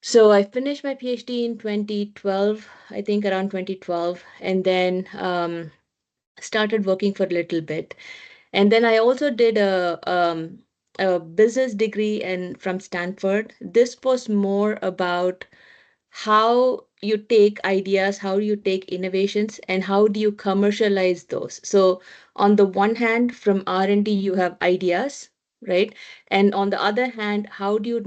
So I finished my PhD in 2012, I think around 2012, and then started working for a little bit. And then I also did a business degree and from Stanford. This was more about how you take ideas, how you take innovations, and how do you commercialize those. So on the one hand, from R&D, you have ideas, right? And on the other hand, how do you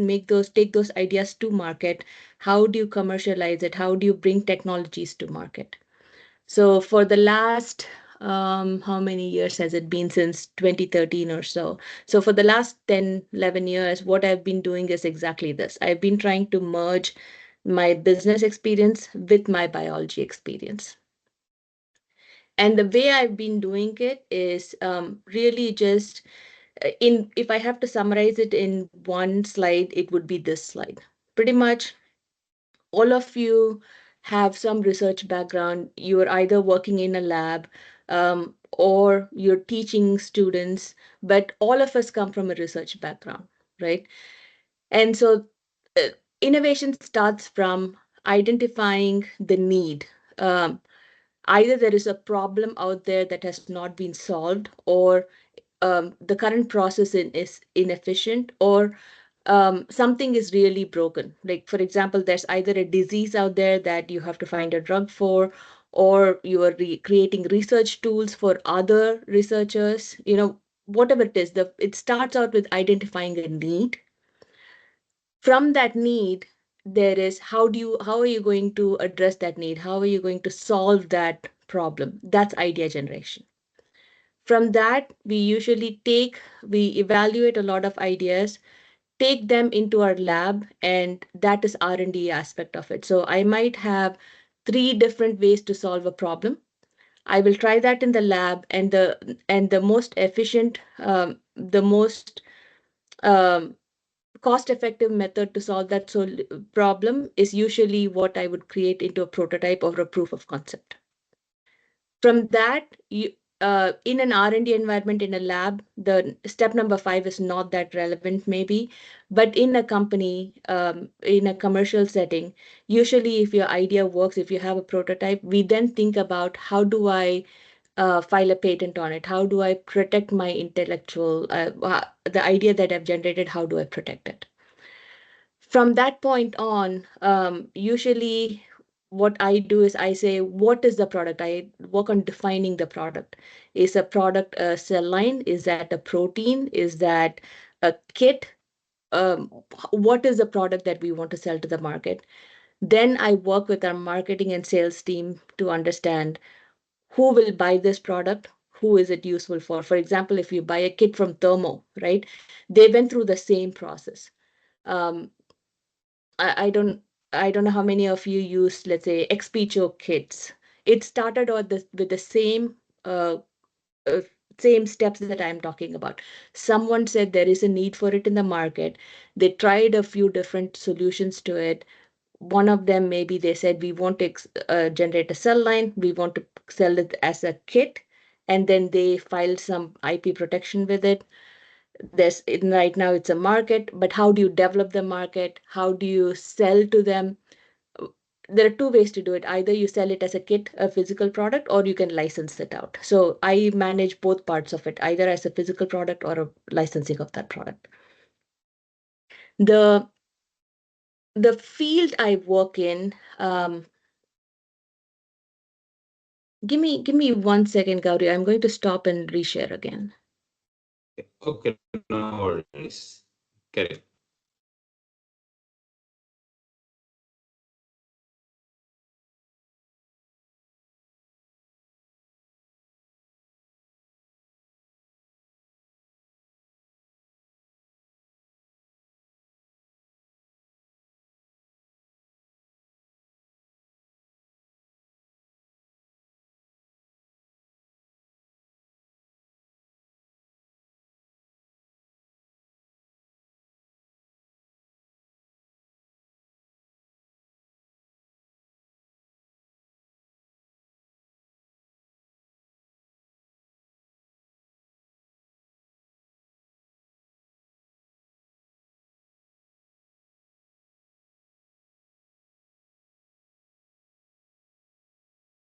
take those ideas to market? How do you commercialize it? How do you bring technologies to market? So for the last, how many years has it been since 2013 or so? So for the last 10, 11 years, what I've been doing is exactly this. I've been trying to merge my business experience with my biology experience. And the way I've been doing it is really just if I have to summarize it in one slide, it would be this slide. Pretty much all of you have some research background. You're either working in a lab or you're teaching students, but all of us come from a research background, right? And so uh, innovation starts from identifying the need. Um, Either there is a problem out there that has not been solved, or the current process is inefficient, or something is really broken. Like, for example, there's either a disease out there that you have to find a drug for, or you are creating research tools for other researchers, whatever it is. It starts out with identifying a need. From that need, there is how are you going to address that need? How are you going to solve that problem? That's idea generation. From that, we evaluate a lot of ideas, take them into our lab, and that is R&D aspect of it. So I might have three different ways to solve a problem. I will try that in the lab, and the most efficient, the most um, cost-effective method to solve that problem is usually what I would create into a prototype or a proof of concept. From that, in an R&D environment in a lab, the step number 5 is not that relevant, maybe, but in a company, in a commercial setting, usually if your idea works, if you have a prototype, we then think about how do I file a patent on it? How do I protect my intellectual, the idea that I've generated, how do I protect it? From that point on, usually what I do is I say, what is the product? I work on defining the product. Is a product a cell line? Is that a protein? Is that a kit? Um, what is the product that we want to sell to the market? Then I work with our marketing and sales team to understand who will buy this product, who is it useful for. For example, if you buy a kit from Thermo, right? They went through the same process. Um, I don't know how many of you use, let's say, XPCHO kits. It started with the uh, uh, same steps that I'm talking about. Someone said there is a need for it in the market. They tried a few different solutions to it. One of them, maybe they said, we want to generate a cell line, we want to sell it as a kit, and then they filed some IP protection with it. Right now it's a market, but how do you develop the market? How do you sell to them? There are two ways to do it. Either you sell it as a kit, a physical product, or you can license it out. So I manage both parts of it, either as a physical product or a licensing of that product. The the field I work in, give me 1 second, Gauri. I'm going to stop and reshare again. Okay, no worries. Correct.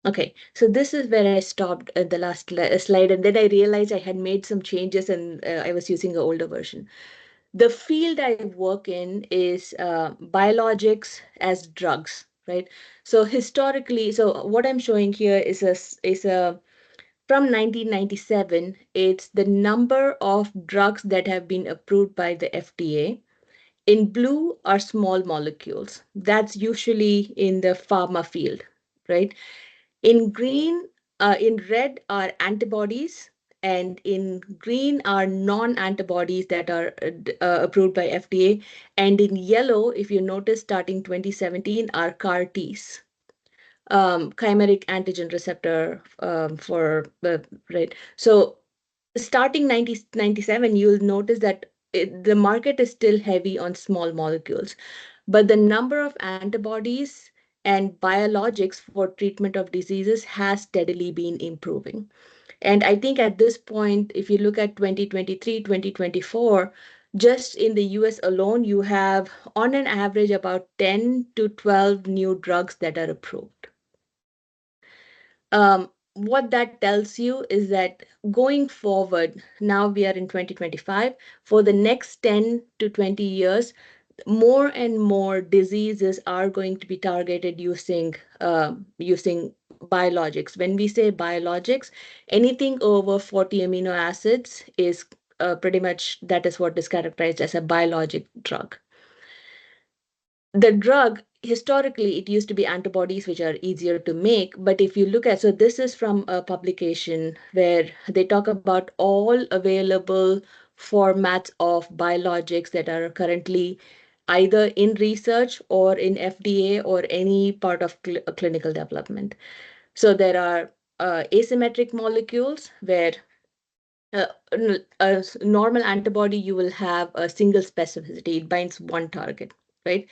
Okay, so this is where I stopped at the last slide, and then I realized I had made some changes and I was using an older version. The field I work in is biologics as drugs, right? So historically, so what I'm showing here is a from 1997. It's the number of drugs that have been approved by the FDA. In blue are small molecules. That's usually in the pharma field, right? In green, in red are antibodies, and in green are non-antibodies that are approved by FDA. And in yellow, if you notice, starting 2017, are CAR Ts, chimeric antigen receptor for right. So starting 1997, you'll notice that the market is still heavy on small molecules, but the number of antibodies and biologics for treatment of diseases has steadily been improving. And I think at this point, if you look at 2023, 2024, just in the US alone, you have on an average about 10 to 12 new drugs that are approved. What that tells you is that going forward, now we are in 2025, for the next 10 to 20 years, more and more diseases are going to be targeted using biologics. When we say biologics, anything over 40 amino acids is pretty much that is what is characterized as a biologic drug. The drug, historically, it used to be antibodies, which are easier to make. But if you look at, so this is from a publication where they talk about all available formats of biologics that are currently either in research or in FDA or any part of clinical development. So there are asymmetric molecules where a normal antibody, you will have a single specificity. It binds one target, right?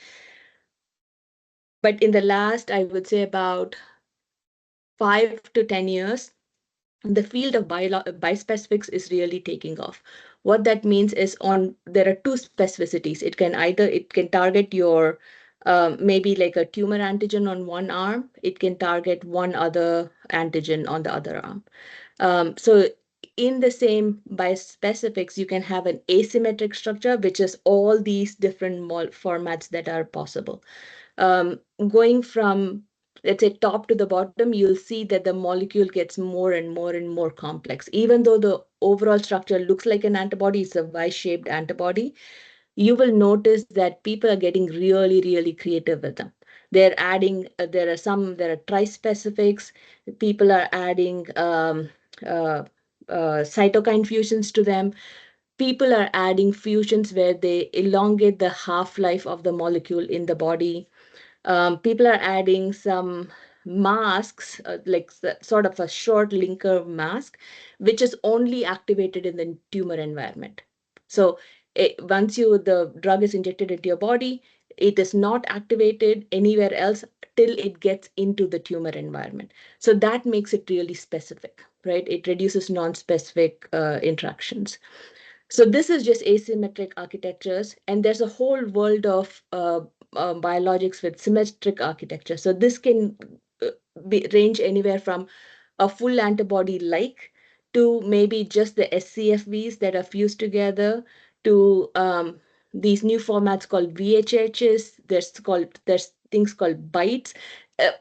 But in the last, I would say about 5 to 10 years, the field of bispecifics is really taking off. What that means is there are two specificities. It can target your maybe like a tumor antigen on one arm. It can target one other antigen on the other arm. So in the same bispecifics, you can have an asymmetric structure, which is all these different formats that are possible. Going from, let's say, top to the bottom, you'll see that the molecule gets more and more and more complex. Even though the overall structure looks like an antibody, it's a Y-shaped antibody, you will notice that people are getting really, really creative with them. They're adding, there are trispecifics. People are adding uh, cytokine fusions to them. People are adding fusions where they elongate the half-life of the molecule in the body. People are adding some masks, like sort of a short linker mask, which is only activated in the tumor environment. So once the drug is injected into your body, it is not activated anywhere else till it gets into the tumor environment. So that makes it really specific, right? It reduces non-specific interactions. So this is just asymmetric architectures, and there's a whole world of biologics with symmetric architecture. So this can range anywhere from a full antibody-like to maybe just the scFvs that are fused together to these new formats called VHHs. There's things called bytes. Uh,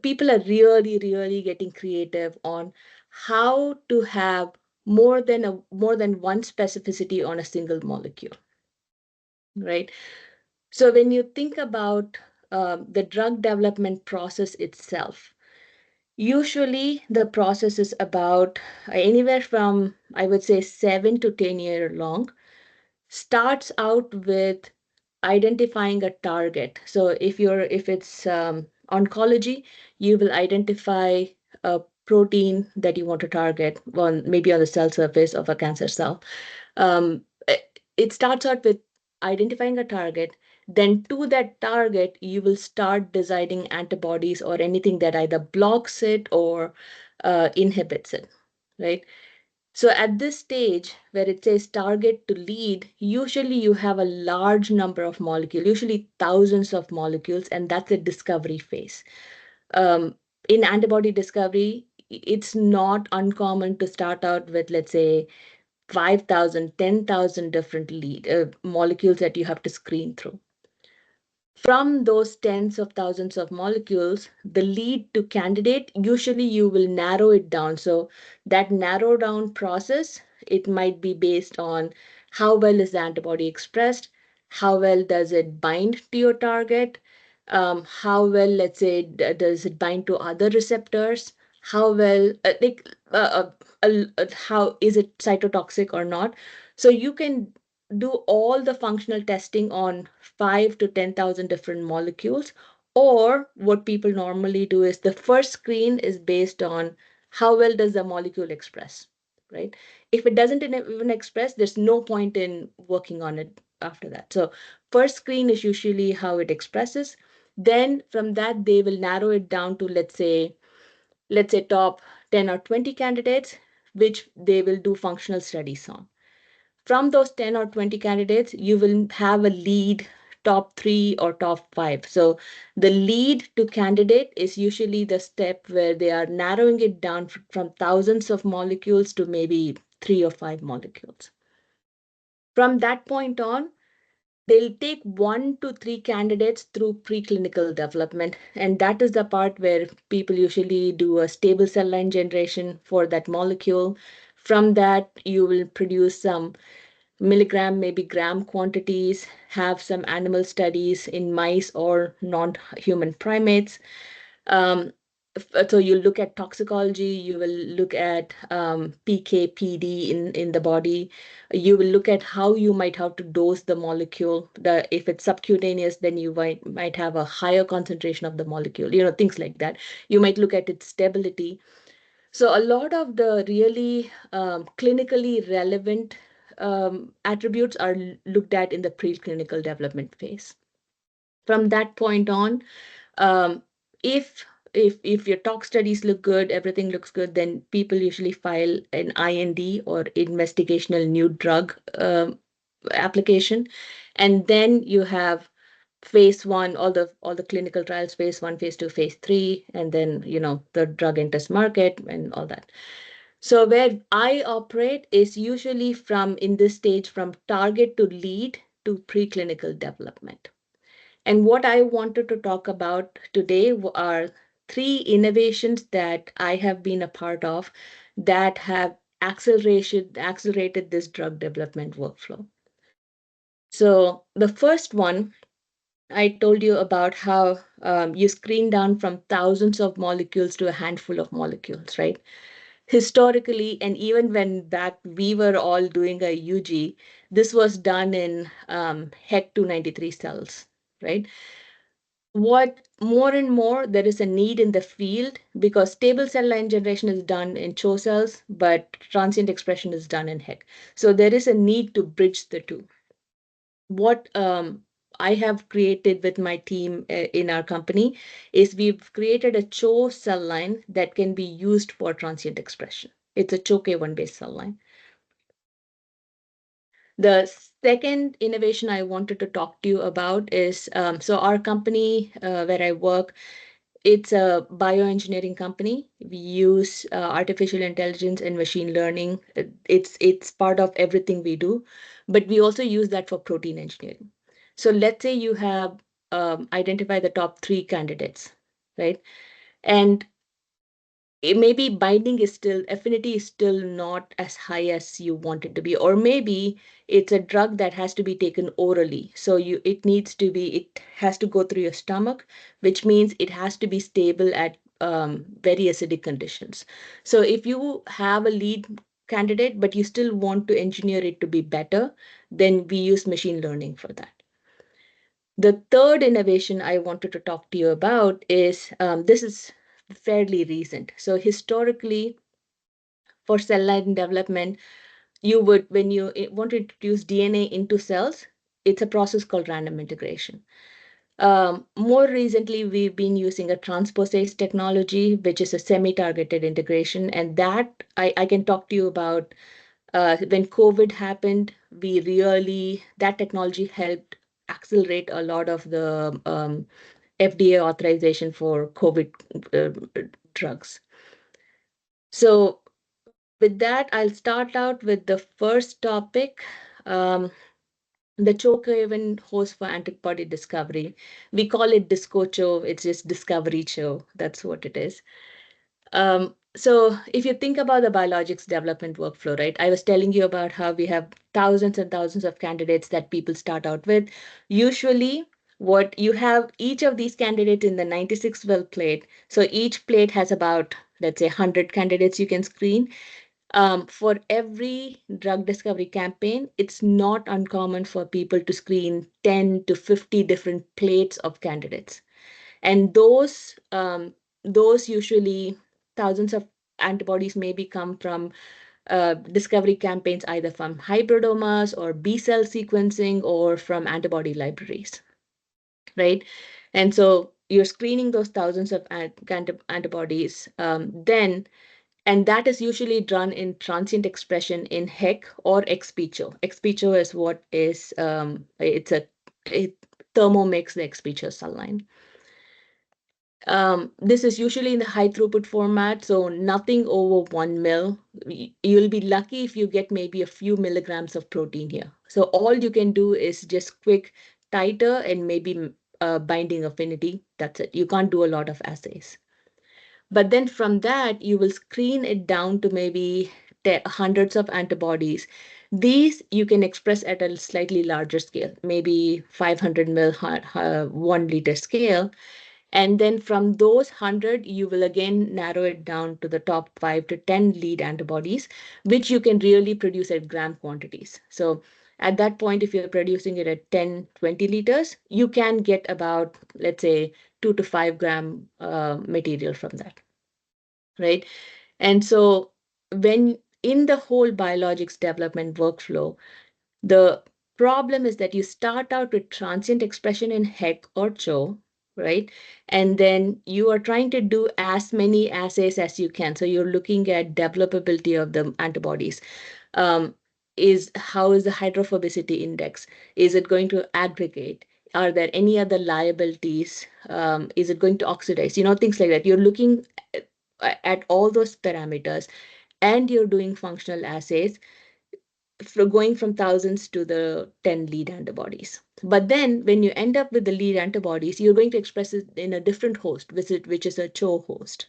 People are really, really getting creative on how to have more than one specificity on a single molecule, right? So when you think about the drug development process itself, usually the process is about anywhere from, I would say, 7 to 10 year long. Starts out with identifying a target. So if it's oncology, you will identify a protein that you want to target maybe on the cell surface of a cancer cell. It starts out with identifying a target. Then to that target, you will start designing antibodies or anything that either blocks it or inhibits it, right? So at this stage where it says target to lead, usually you have a large number of molecules, usually thousands of molecules, and that's a discovery phase. Um, in antibody discovery, it's not uncommon to start out with, let's say, 5,000, 10,000 different molecules that you have to screen through. From those tens of thousands of molecules, the lead to candidate, usually you will narrow it down. So that narrow down process, it might be based on how well is the antibody expressed, how well does it bind to your target, how well, let's say, does it bind to other receptors, how well, how is it cytotoxic or not. So you can do all the functional testing on 5 to 10,000 different molecules. Or what people normally do is the first screen is based on how well does the molecule express, right? If it doesn't even express, there's no point in working on it after that. So first screen is usually how it expresses. Then from that, they will narrow it down to, let's say top 10 or 20 candidates, which they will do functional studies on. From those 10 or 20 candidates, you will have a lead top three or top five. So the lead to candidate is usually the step where they are narrowing it down from thousands of molecules to maybe 3 or 5 molecules. From that point on, they'll take 1 to 3 candidates through preclinical development. And that is the part where people usually do a stable cell line generation for that molecule. From that, you will produce some milligram, maybe gram quantities, have some animal studies in mice or non-human primates. Um, so you look at toxicology, you will look at PK, PD in the body. You will look at how you might have to dose the molecule. If it's subcutaneous, then you might have a higher concentration of the molecule, things like that. You might look at its stability. So a lot of the really clinically relevant attributes are looked at in the preclinical development phase. From that point on, um, if if your tox studies look good, everything looks good, then people usually file an IND or investigational new drug application, and then you have phase one, all the clinical trials, phase one, phase two, phase three, and then the drug enters market and all that. So where I operate is usually from in this stage from target to lead to preclinical development. And what I wanted to talk about today are 3 innovations that I have been a part of that have accelerated this drug development workflow. So the first one, I told you about how you screen down from thousands of molecules to a handful of molecules, right? Historically, and even when back we were all doing a UG, this was done in HEC293 cells, right? What more and more there is a need in the field because stable cell line generation is done in CHO cells, but transient expression is done in HEC. So there is a need to bridge the two. What I have created with my team in our company is we've created a CHO cell line that can be used for transient expression. It's a CHO-K1 based cell line. The second innovation I wanted to talk to you about is so our company where I work, it's a bioengineering company. We use artificial intelligence and machine learning. It's part of everything we do, but we also use that for protein engineering. So let's say you have identified the top 3 candidates, right? And maybe binding is still, affinity is still not as high as you want it to be, or maybe it's a drug that has to be taken orally. So it has to go through your stomach, which means it has to be stable at very acidic conditions. So if you have a lead candidate, but you still want to engineer it to be better, then we use machine learning for that. The third innovation I wanted to talk to you about is this is fairly recent. So historically, for cell line development, when you want to introduce DNA into cells, it's a process called random integration. More recently, we've been using a transposase technology, which is a semi-targeted integration. And that I can talk to you about when COVID happened, that technology helped accelerate a lot of the FDA authorization for COVID drugs. So with that, I'll start out with the first topic, the choke-haven host for antibody discovery. We call it DiscoCho. It's just Discovery Cho. That's what it is. So if you think about the biologics development workflow, right? I was telling you about how we have thousands and thousands of candidates that people start out with. Usually, what you have each of these candidates in the 96 well plate. So each plate has about, let's say, 100 candidates you can screen. For every drug discovery campaign, it's not uncommon for people to screen 10 to 50 different plates of candidates. And those usually thousands of antibodies maybe come from discovery campaigns, either from hybridomas or B cell sequencing or from antibody libraries, right? And so you're screening those thousands of antibodies, and that is usually done in transient expression in HEC or ex vivo. Ex vivo is what is, it thermomix the ex vivo cell line. This is usually in the high throughput format, so nothing over 1 mil. You'll be lucky if you get maybe a few milligrams of protein here. So all you can do is just quick titer and maybe binding affinity. That's it. You can't do a lot of assays. But then from that, you will screen it down to maybe hundreds of antibodies. These you can express at a slightly larger scale, maybe 500 mil, 1 liter scale. And then from those 100, you will again narrow it down to the top 5 to 10 lead antibodies, which you can really produce at gram quantities. So at that point, if you're producing it at 10, 20 liters, you can get about, let's say, 2 to 5 gram material from that, right? And so when in the whole biologics development workflow, the problem is that you start out with transient expression in HEC or CHO, right? And then you are trying to do as many assays as you can. So you're looking at developability of the antibodies. How is the hydrophobicity index? Is it going to aggregate? Are there any other liabilities? Is it going to oxidize? Things like that. You're looking at all those parameters, and you're doing functional assays going from thousands to the 10 lead antibodies. But then when you end up with the lead antibodies, you're going to express it in a different host, which is a CHO host.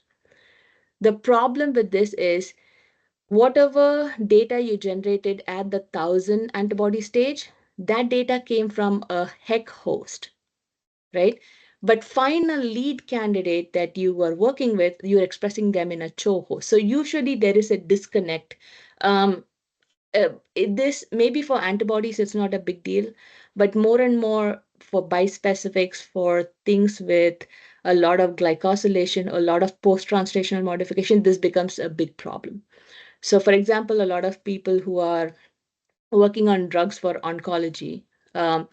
The problem with this is whatever data you generated at the 1,000 antibody stage, that data came from a HEC host, right? But find a lead candidate that you were working with, you're expressing them in a CHO host. So usually there is a disconnect. This maybe for antibodies, it's not a big deal, but more and more for bispecifics, for things with a lot of glycosylation, a lot of post-translational modification, this becomes a big problem. So, for example, a lot of people who are working on drugs for oncology, um,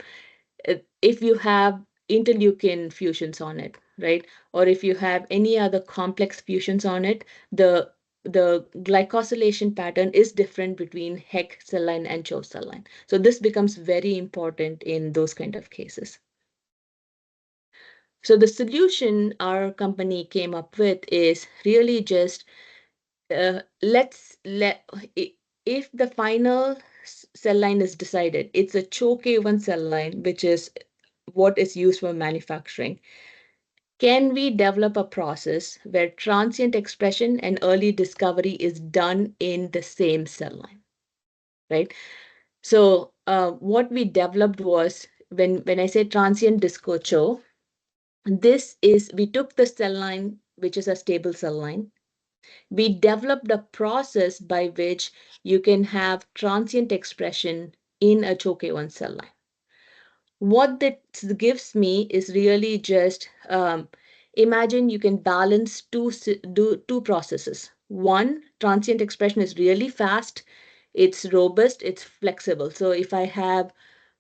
if you have interleukin fusions on it, right? Or if you have any other complex fusions on it, the glycosylation pattern is different between HEC cell line and CHO cell line. So this becomes very important in those kind of cases. So the solution our company came up with is really just if the final cell line is decided, it's a CHO-K1 cell line, which is what is used for manufacturing. Can we develop a process where transient expression and early discovery is done in the same cell line, right? So what we developed was, when I say transient discocho, we took the cell line, which is a stable cell line. We developed a process by which you can have transient expression in a CHO-K1 cell line. What that gives me is really just imagine you can balance two processes. One, transient expression is really fast, it's robust, it's flexible. So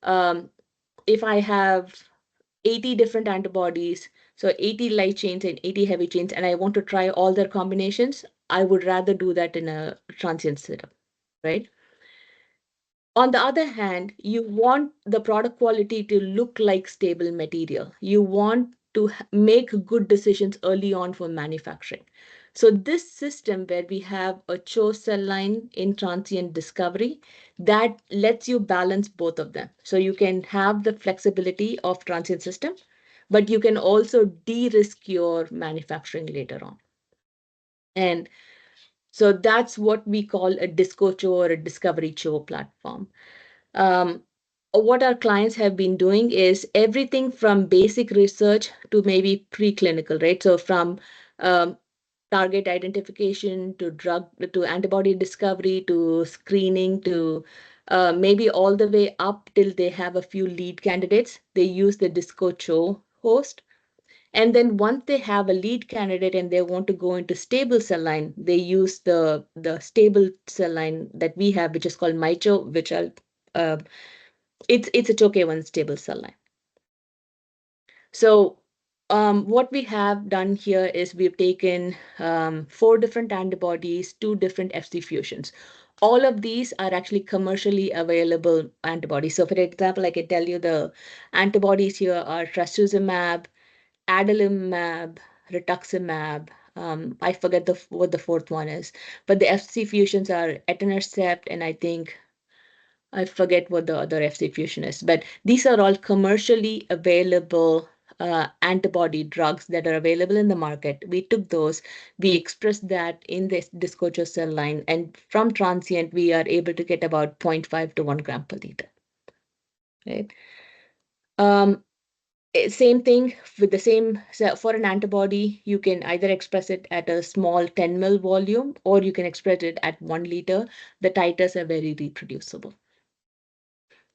um, if I have 80 different antibodies, so 80 light chains and 80 heavy chains, and I want to try all their combinations, I would rather do that in a transient setup, right? On the other hand, you want the product quality to look like stable material. You want to make good decisions early on for manufacturing. So this system where we have a CHO cell line in transient discovery, that lets you balance both of them. So you can have the flexibility of transient system, but you can also de-risk your manufacturing later on. And so that's what we call a disco CHO or a discovery CHO platform. Um, what our clients have been doing is everything from basic research to maybe preclinical, right? So from um, target identification to drug to antibody discovery to screening to maybe all the way up till they have a few lead candidates. They use the Disco CHO host. And then once they have a lead candidate and they want to go into stable cell line, they use the stable cell line that we have, which is called MyCHO, which I'll uh, it's a CHO-K1 stable cell line. So what we have done here is we've taken 4 different antibodies, 2 different FC fusions. All of these are actually commercially available antibodies. So for example, I can tell you the antibodies here are trastuzumab, adalimumab, rituximab. I forget what the fourth one is, but the FC fusions are etanercept, and I think I forget what the other FC fusion is, but these are all commercially available antibody drugs that are available in the market. We took those, we expressed that in this Discocho cell line, and from transient, we are able to get about 0.5 to 1 gram per liter. Right? Um, Same thing with the same, so for an antibody, you can either express it at a small 10 ml volume or you can express it at 1 liter. The titers are very reproducible.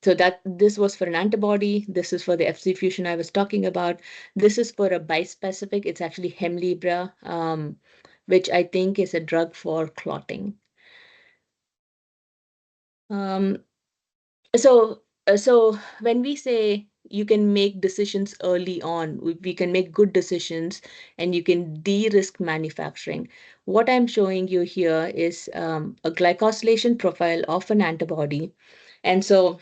So that this was for an antibody. This is for the FC fusion I was talking about. This is for a bispecific. It's actually Hemlibra, which I think is a drug for clotting. Um, so when we say you can make decisions early on, we can make good decisions and you can de-risk manufacturing. What I'm showing you here is a glycosylation profile of an antibody. And so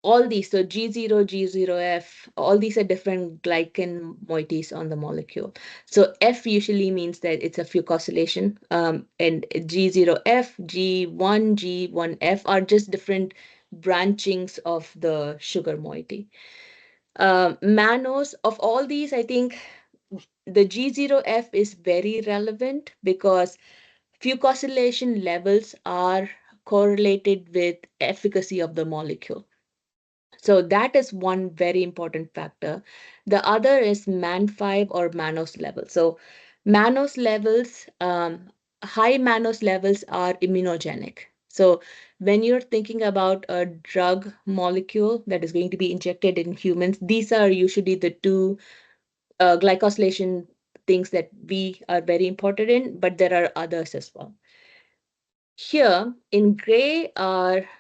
all these, so G0, G0F, all these are different glycan moieties on the molecule. So F usually means that it's a fucosylation, and G0F, G1, G1F are just different branchings of the sugar moiety. Mannose, of all these, I think the G0F is very relevant because fucosylation levels are correlated with efficacy of the molecule. So that is one very important factor. The other is MAN5 or mannose level. So mannose levels, high mannose levels are immunogenic. So when you're thinking about a drug molecule that is going to be injected in humans, these are usually the two glycosylation things that we are very important in, but there are others as well. Here in gray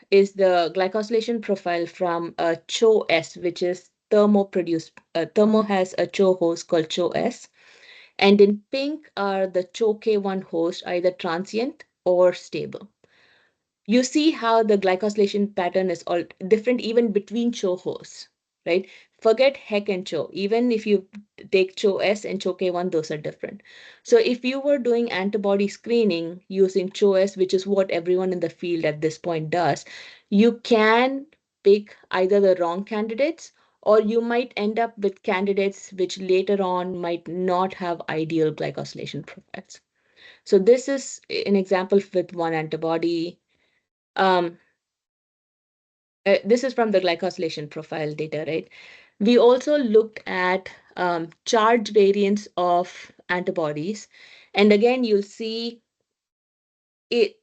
is the glycosylation profile from CHO-S, which is Thermo produced. Thermo has a CHO host called CHO-S. And in pink are the CHO-K1 host, either transient or stable. You see how the glycosylation pattern is all different even between CHO hosts, right? Forget HEC and CHO. Even if you take CHO-S and CHO-K1, those are different. So if you were doing antibody screening using CHO-S, which is what everyone in the field at this point does, you can pick either the wrong candidates or you might end up with candidates which later on might not have ideal glycosylation profiles. So this is an example with one antibody. Um, this is from the glycosylation profile data, right? We also looked at charge variants of antibodies. And again, you'll see it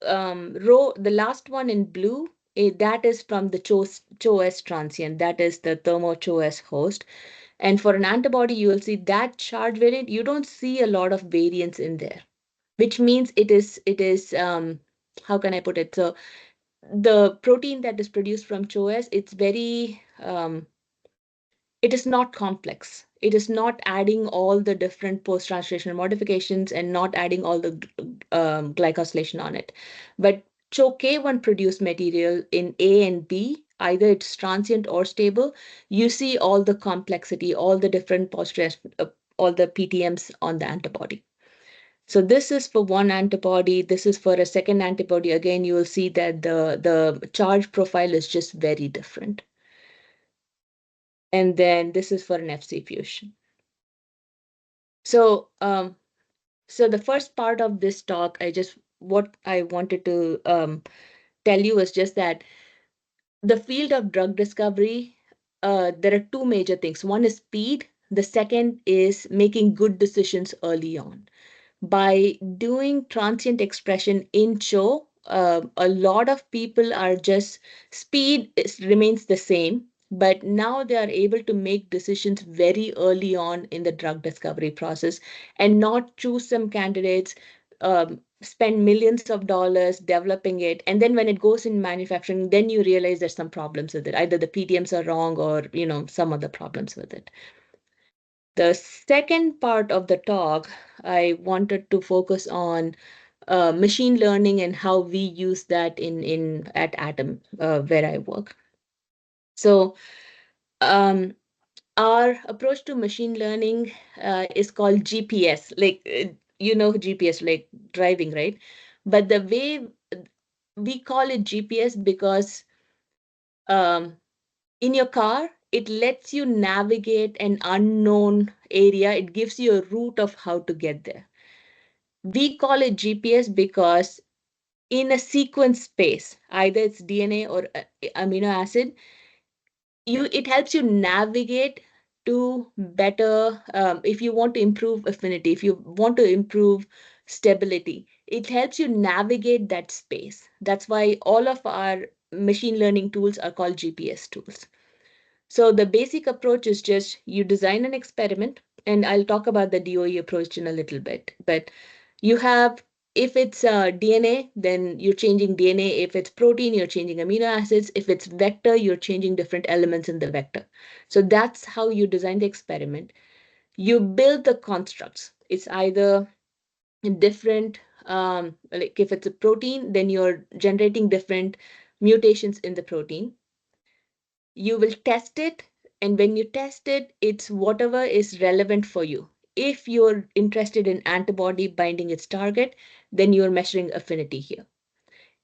the last one in blue, that is from the CHO-S transient. That is the Thermo CHO-S host. And for an antibody, you will see that charge variant. You don't see a lot of variants in there, which means it is how can I put it? So the protein that is produced from CHO-S, it's very it is not complex. It is not adding all the different post-translational modifications and not adding all the glycosylation on it. But CHO-K1 produced material in A and B either it's transient or stable, you see all the complexity, all the different all the PTMs on the antibody. So this is for one antibody. This is for a second antibody. Again, you will see that the charge profile is just very different. And then this is for an FC fusion. So so the first part of this talk, what I wanted to tell you is just that the field of drug discovery, there are two major things. One is speed. The second is making good decisions early on. By doing transient expression in CHO, a lot of people are just remains the same, but now they are able to make decisions very early on in the drug discovery process and not choose some candidates, spend millions of dollars developing it, and then when it goes in manufacturing, then you realize there's some problems with it. Either the PTMs are wrong or some other problems with it. The second part of the talk, I wanted to focus on machine learning and how we use that in at Atom, where I work. So our approach to machine learning is called GPS, like GPS, like driving, right? But the way we call it GPS because um, in your car, it lets you navigate an unknown area. It gives you a route of how to get there. We call it GPS because in a sequence space, either it's DNA or amino acid, it helps you navigate to better, if you want to improve affinity, if you want to improve stability, it helps you navigate that space. That's why all of our machine learning tools are called GPS tools. So the basic approach is just you design an experiment, and I'll talk about the DOE approach in a little bit. But you have, if it's DNA, then you're changing DNA. If it's protein, you're changing amino acids. If it's vector, you're changing different elements in the vector. So that's how you design the experiment. You build the constructs. It's either different, like if it's a protein, then you're generating different mutations in the protein. You will test it, and when you test it, it's whatever is relevant for you. If you're interested in antibody binding its target, then you're measuring affinity here.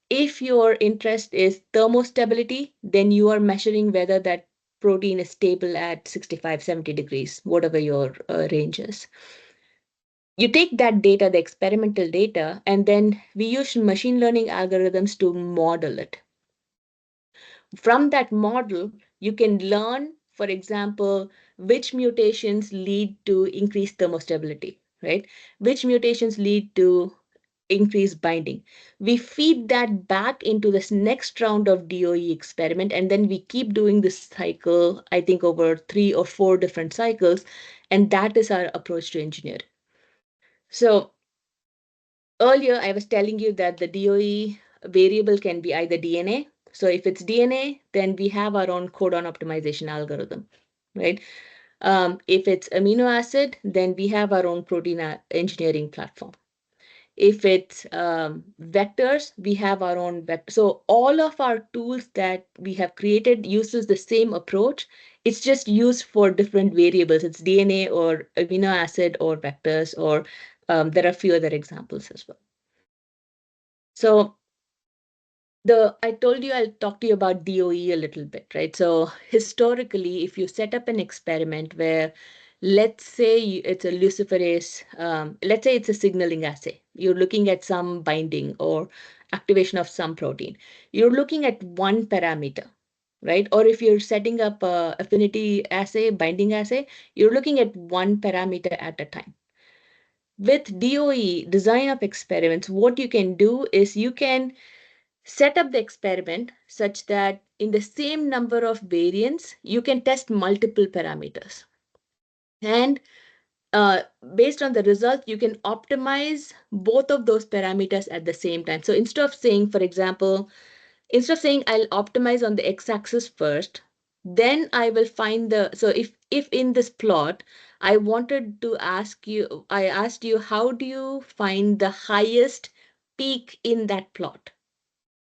If your interest is thermostability, then you are measuring whether that protein is stable at 65, 70 degrees, whatever your range is. You take that data, the experimental data, and then we use machine learning algorithms to model it. From that model, you can learn, for example, which mutations lead to increased thermostability, right? Which mutations lead to increased binding. We feed that back into this next round of DOE experiment, and then we keep doing this cycle, I think over 3 or 4 different cycles, and that is our approach to engineering. So earlier, I was telling you that the DOE variable can be either DNA. So if it's DNA, then we have our own codon optimization algorithm, right? If it's amino acid, then we have our own protein engineering platform. If it's vectors, we have our own vector. So all of our tools that we have created uses the same approach. It's just used for different variables. It's DNA or amino acid or vectors, or there are a few other examples as well. So I told you I'll talk to you about DOE a little bit, right? So historically, if you set up an experiment where, let's say it's a luciferase, let's say it's a signaling assay. You're looking at some binding or activation of some protein. You're looking at one parameter, right? Or if you're setting up a affinity assay, binding assay, you're looking at one parameter at a time. With DOE, design of experiments, what you can do is you can set up the experiment such that in the same number of variants, you can test multiple parameters. And based on the result, you can optimize both of those parameters at the same time. So instead of saying, for example, I'll optimize on the x-axis first, then I will find so if in this plot, I asked you, how do you find the highest peak in that plot,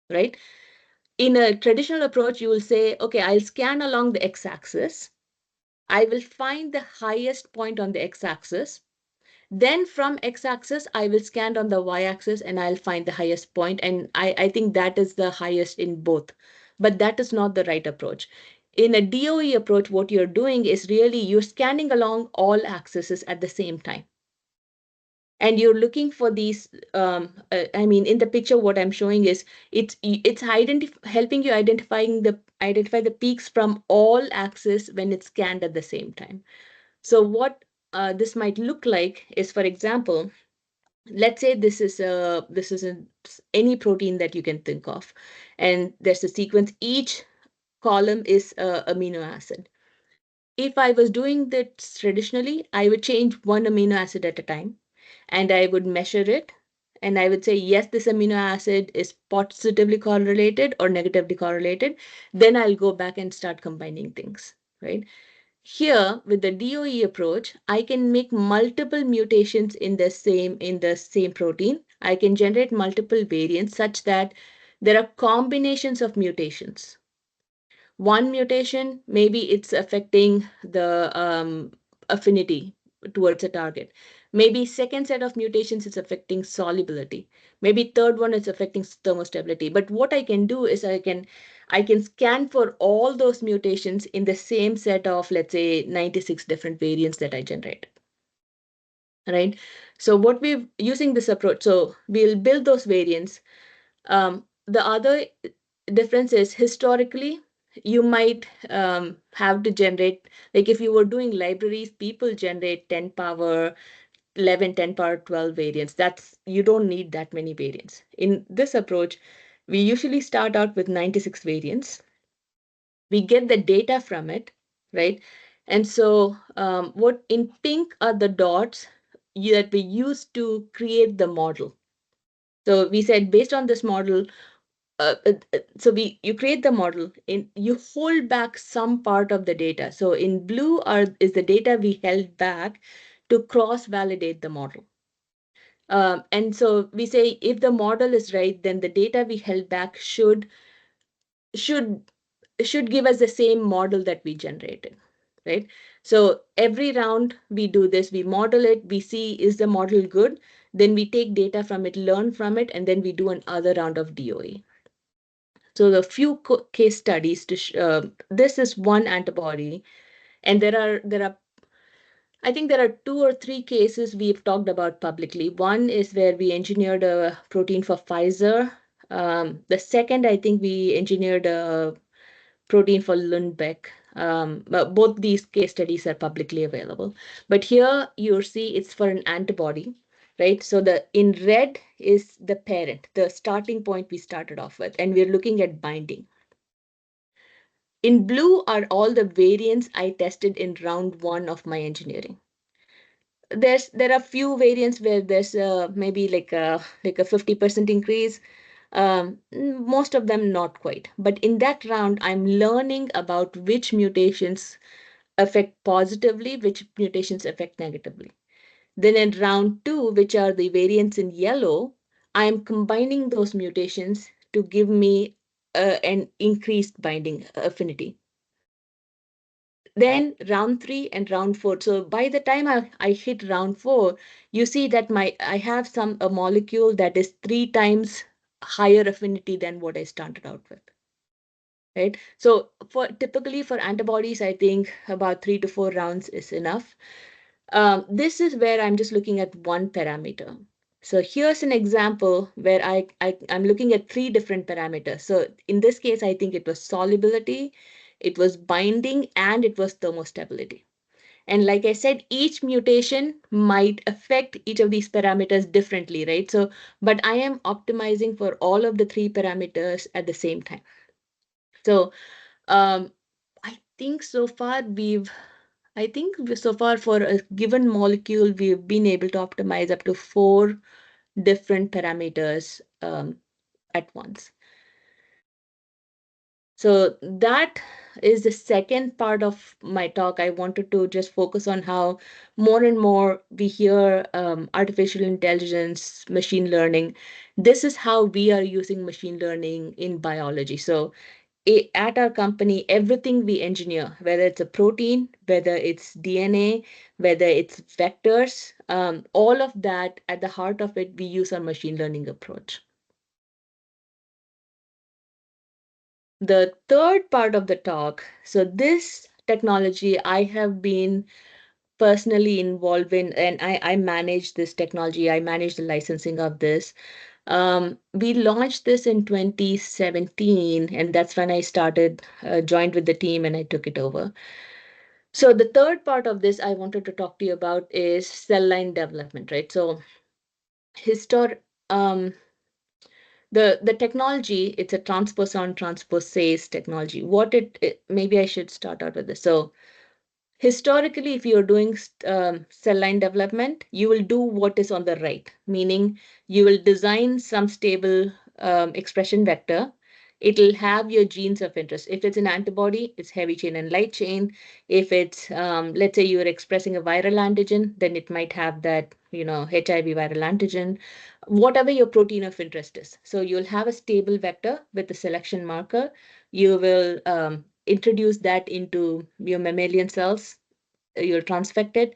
right? In a traditional approach, you will say, okay, I'll scan along the x-axis. I will find the highest point on the x-axis. Then from x-axis, I will scan on the y-axis and I'll find the highest point. And I think that is the highest in both. But that is not the right approach. In a DOE approach, what you're doing is really you're scanning along all axes at the same time. And you're looking for these, I mean, in the picture, what I'm showing is it's helping you identify the peaks from all axes when it's scanned at the same time. So what this might look like is, for example, let's say any protein that you can think of, and there's a sequence. Each column is a amino acid. If I was doing this traditionally, I would change one amino acid at a time, and I would measure it, and I would say, yes, this amino acid is positively correlated or negatively correlated. Then I'll go back and start combining things, right? Here, with the DOE approach, I can make multiple mutations in the same protein. I can generate multiple variants such that there are combinations of mutations. One mutation, maybe it's affecting the affinity towards a target. Maybe second set of mutations is affecting solubility. Maybe third one is affecting thermostability. But what I can do is I can scan for all those mutations in the same set of, let's say, 96 different variants that I generate. Right? So what we're using this approach, so we'll build those variants. The other difference is historically, you might have to generate, like if you were doing libraries, people generate 10 power 11, 10 power 12 variants. You don't need that many variants. In this approach, we usually start out with 96 variants. We get the data from it, right? And so what in pink are the dots that we use to create the model. So we said based on this model, you create the model and you hold back some part of the data. So in blue is the data we held back to cross validate the model. And so we say if the model is right, then the data we held back should should give us the same model that we generated, right? So every round we do this, we model it, we see is the model good, then we take data from it, learn from it, and then we do another round of DOE. So the few case studies this is one antibody, and there are I think there are 2 or 3 cases we've talked about publicly. One is where we engineered a protein for Pfizer. The second, I think we engineered a protein for Lundbeck. But both these case studies are publicly available. But here you see it's for an antibody, right? So the in red is the parent, the starting point we started off with, and we're looking at binding. In blue are all the variants I tested in round 1 of my engineering. There are few variants where there's maybe like a 50% increase. Most of them not quite. But in that round, I'm learning about which mutations affect positively, which mutations affect negatively. Then in round 2, which are the variants in yellow, I'm combining those mutations to give me an increased binding affinity. Then round 3 and round 4. So by the time I hit round 4, you see that I have a molecule that is 3 times higher affinity than what I started out with. Right? So typically for antibodies, I think about 3 to 4 rounds is enough. This is where I'm just looking at one parameter. So here's an example where I'm looking at 3 different parameters. So in this case, I think it was solubility, it was binding, and it was thermostability. And like I said, each mutation might affect each of these parameters differently, right? So, but I am optimizing for all of the 3 parameters at the same time. So um, I think so far for a given molecule, we've been able to optimize up to 4 different parameters at once. So that is the second part of my talk. I wanted to just focus on how more and more we hear artificial intelligence, machine learning. This is how we are using machine learning in biology. So at our company, everything we engineer, whether it's a protein, whether it's DNA, whether it's vectors, all of that, at the heart of it, we use our machine learning approach. The third part of the talk, so this technology I have been personally involved in, and I manage this technology. I manage the licensing of this. We launched this in 2017, and that's when I started, joined with the team, and I took it over. So the third part of this I wanted to talk to you about is cell line development, right? So histor the technology, it's a transposon transposase technology. Maybe I should start out with this. So historically, if you're doing cell line development, you will do what is on the right, meaning you will design some stable expression vector. It'll have your genes of interest. If it's an antibody, it's heavy chain and light chain. If it's, let's say you're expressing a viral antigen, then it might have that, HIV viral antigen, whatever your protein of interest is. So you'll have a stable vector with a selection marker. You will introduce that into your mammalian cells. You'll transfect it,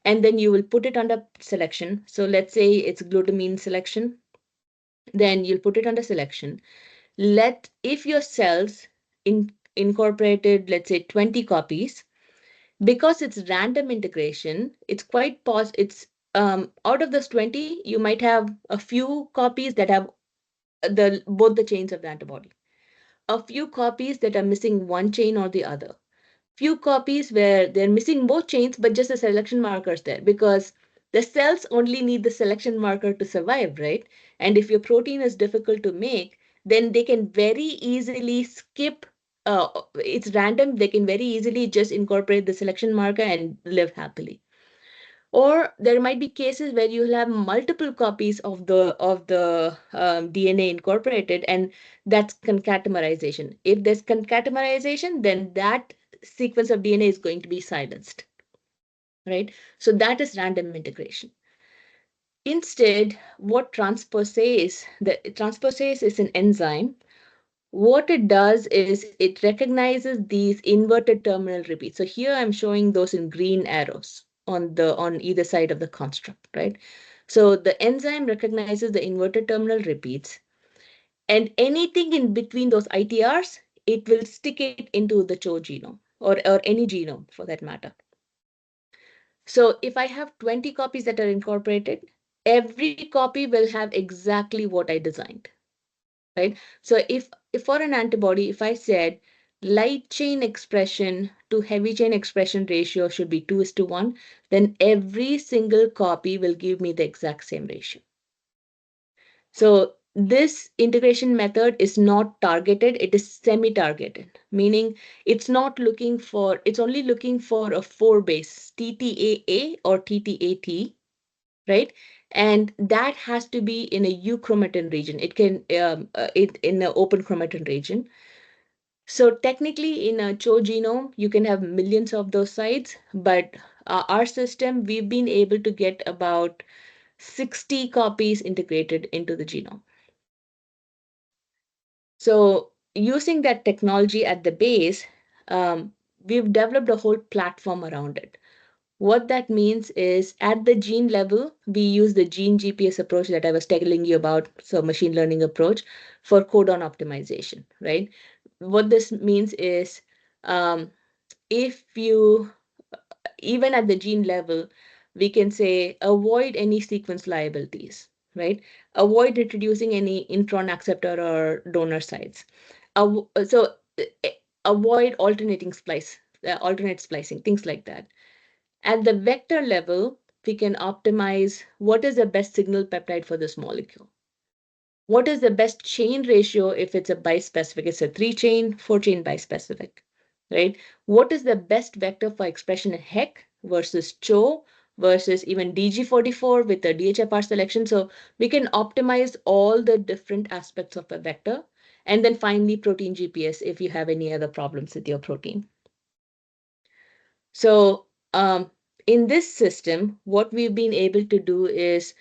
and then you will put it under selection. So let's say it's glutamine selection, then you'll put it under selection. If your cells incorporated, let's say 20 copies, because it's random integration, it's quite it's out of those 20, you might have a few copies that have both the chains of the antibody, a few copies that are missing one chain or the other, few copies where they're missing both chains, but just the selection markers there, because the cells only need the selection marker to survive, right? And if your protein is difficult to make, then they can very easily skip. It's random. They can very easily just incorporate the selection marker and live happily. Or there might be cases where you'll have multiple copies of the DNA incorporated, and that's concatemerization. If there's concatemerization, then that sequence of DNA is going to be silenced, right? So that is random integration. Instead, the transposase is an enzyme. What it does is it recognizes these inverted terminal repeats. So here I'm showing those in green arrows on either side of the construct, right? So the enzyme recognizes the inverted terminal repeats, and anything in between those ITRs, it will stick it into the CHO genome, or any genome for that matter. So if I have 20 copies that are incorporated, every copy will have exactly what I designed, right? So if for an antibody, if I said light chain expression to heavy chain expression ratio should be 2:1, then every single copy will give me the exact same ratio. So this integration method is not targeted, it is semi-targeted, meaning it's only looking for a 4 base, TTAA or TTAT, right? And that has to be in a euchromatin region. It can in an open chromatin region. So technically, in a CHO genome, you can have millions of those sites, but our system, we've been able to get about 60 copies integrated into the genome. So using that technology at the base, we've developed a whole platform around it. What that means is at the gene level, we use the gene GPS approach that I was telling you about, so machine learning approach for codon optimization, right? What this means is if you, even at the gene level, we can say avoid any sequence liabilities, right? Avoid introducing any intron acceptor or donor sites. So avoid alternate splicing, things like that. At the vector level, we can optimize what is the best signal peptide for this molecule. What is the best chain ratio if it's a bispecific? It's a 3-chain, 4-chain bispecific, right? What is the best vector for expression in HEC versus CHO versus even DG44 with the DHFR selection? So we can optimize all the different aspects of a vector. And then finally, protein GPS if you have any other problems with your protein. So in this system, what we've been able to do is,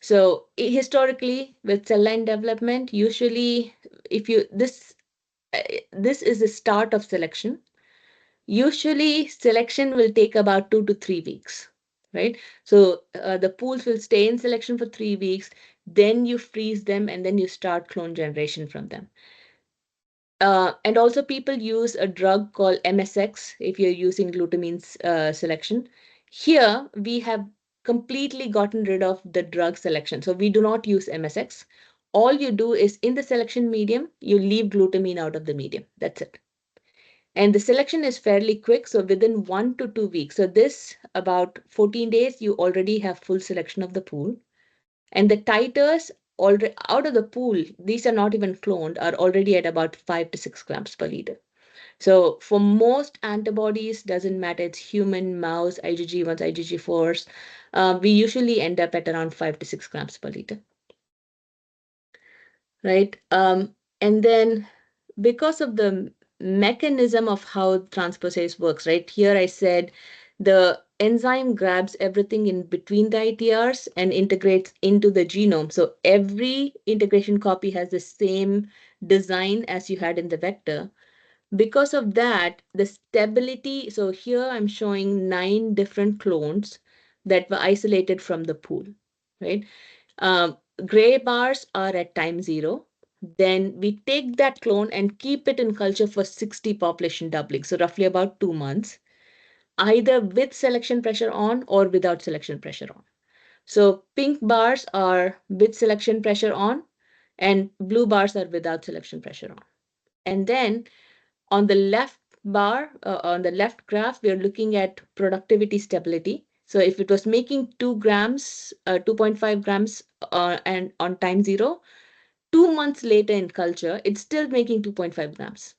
so historically with cell line development, usually if you this is the start of selection. Usually selection will take about 2 to 3 weeks, right? So the pools will stay in selection for 3 weeks, then you freeze them, and then you start clone generation from them. And also people use a drug called MSX if you're using glutamine selection. Here we have completely gotten rid of the drug selection. So we do not use MSX. All you do is in the selection medium, you leave glutamine out of the medium. That's it. And the selection is fairly quick. So within 1 to 2 weeks, so this about 14 days, you already have full selection of the pool. And the titers already out of the pool, these are not even cloned, are already at about 5 to 6 grams per liter. So for most antibodies, doesn't matter, it's human, mouse, IgG1s, IgG4s, we usually end up at around 5 to 6 grams per liter, right? And then because of the mechanism of how transposase works, right? Here I said the enzyme grabs everything in between the ITRs and integrates into the genome. So every integration copy has the same design as you had in the vector. Because of that, the stability, so here I'm showing 9 different clones that were isolated from the pool, right? Um, Gray bars are at time 0. Then we take that clone and keep it in culture for 60 population doubling, so roughly about 2 months, either with selection pressure on or without selection pressure on. So pink bars are with selection pressure on, and blue bars are without selection pressure on. And then on the left bar, on the left graph, we are looking at productivity stability. So if it was making 2 grams, 2.5 grams and on time 0, 2 months later in culture, it's still making 2.5 grams.